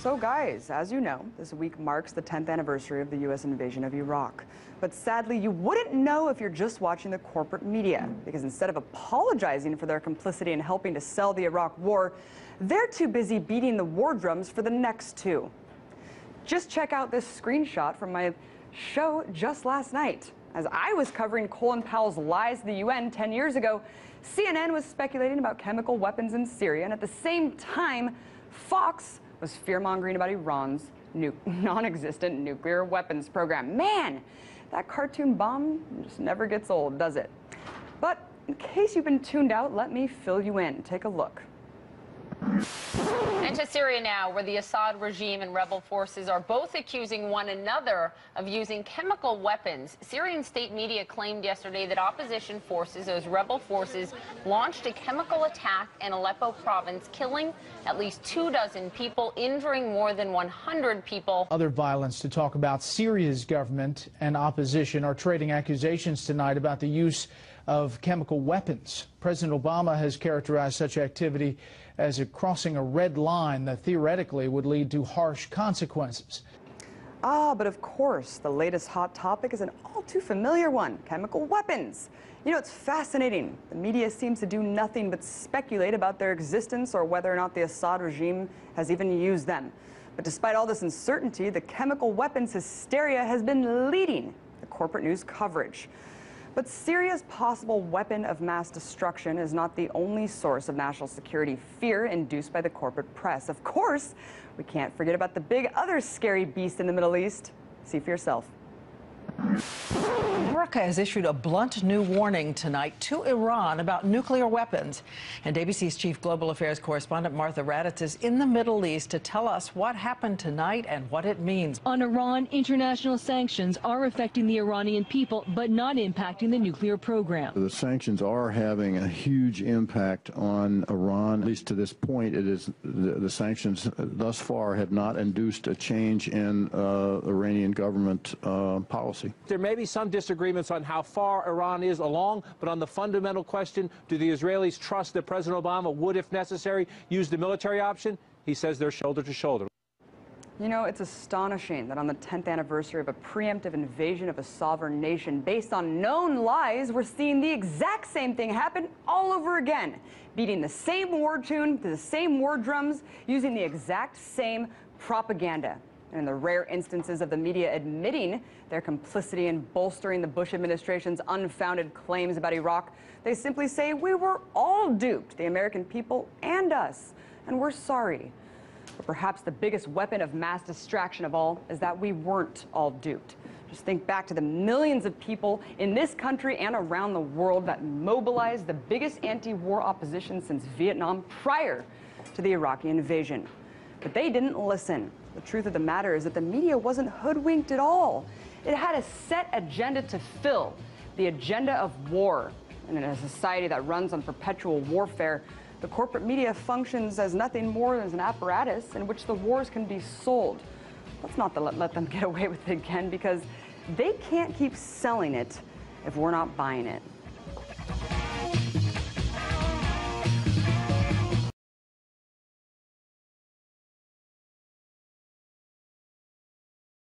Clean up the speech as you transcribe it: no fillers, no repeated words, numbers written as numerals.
So guys, as you know, this week marks the 10th anniversary of the U.S. invasion of Iraq. But sadly, you wouldn't know if you're just watching the corporate media, because instead of apologizing for their complicity in helping to sell the Iraq war, they're too busy beating the war drums for the next two. Just check out this screenshot from my show just last night. As I was covering Colin Powell's lies to the UN 10 years ago, CNN was speculating about chemical weapons in Syria, and at the same time, Fox was fear-mongering about Iran's non-existent nuclear weapons program. Man, that cartoon bomb just never gets old, does it? But in case you've been tuned out, let me fill you in. Take a look. And to Syria now, where the Assad regime and rebel forces are both accusing one another of using chemical weapons. Syrian state media claimed yesterday that opposition forces, those rebel forces, launched a chemical attack in Aleppo province, killing at least 24 people, injuring more than 100 people. Other violence to talk about. Syria's government and opposition are trading accusations tonight about the use of chemical weapons. President Obama has characterized such activity as crossing a red line that theoretically would lead to harsh consequences. But of course, the latest hot topic is an all too familiar one: chemical weapons. You know, it's fascinating. The media seems to do nothing but speculate about their existence or whether or not the Assad regime has even used them. But despite all this uncertainty, the chemical weapons hysteria has been leading the corporate news coverage. But Syria's possible weapon of mass destruction is not the only source of national security fear induced by the corporate press. Of course, we can't forget about the big other scary beast in the Middle East. See for yourself. America has issued a blunt new warning tonight to Iran about nuclear weapons. And ABC's chief global affairs correspondent Martha Raddatz is in the Middle East to tell us what happened tonight and what it means. On Iran, international sanctions are affecting the Iranian people, but not impacting the nuclear program. The sanctions are having a huge impact on Iran. At least to this point, it is the sanctions thus far have not induced a change in Iranian government policy. There may be some disagreements on how far Iran is along, but on the fundamental question, do the Israelis trust that President Obama would, if necessary, use the military option? He says they're shoulder to shoulder. You know, it's astonishing that on the 10th anniversary of a preemptive invasion of a sovereign nation based on known lies, we're seeing the exact same thing happen all over again, beating the same war tune to the same war drums, using the exact same propaganda. And in the rare instances of the media admitting their complicity in bolstering the Bush administration's unfounded claims about Iraq, they simply say, we were all duped, the American people and us, and we're sorry. But perhaps the biggest weapon of mass distraction of all is that we weren't all duped. Just think back to the millions of people in this country and around the world that mobilized the biggest anti-war opposition since Vietnam prior to the Iraqi invasion. But they didn't listen. The truth of the matter is that the media wasn't hoodwinked at all. It had a set agenda to fill, the agenda of war. And in a society that runs on perpetual warfare, the corporate media functions as nothing more than an apparatus in which the wars can be sold. Let's not let them get away with it again, because they can't keep selling it if we're not buying it.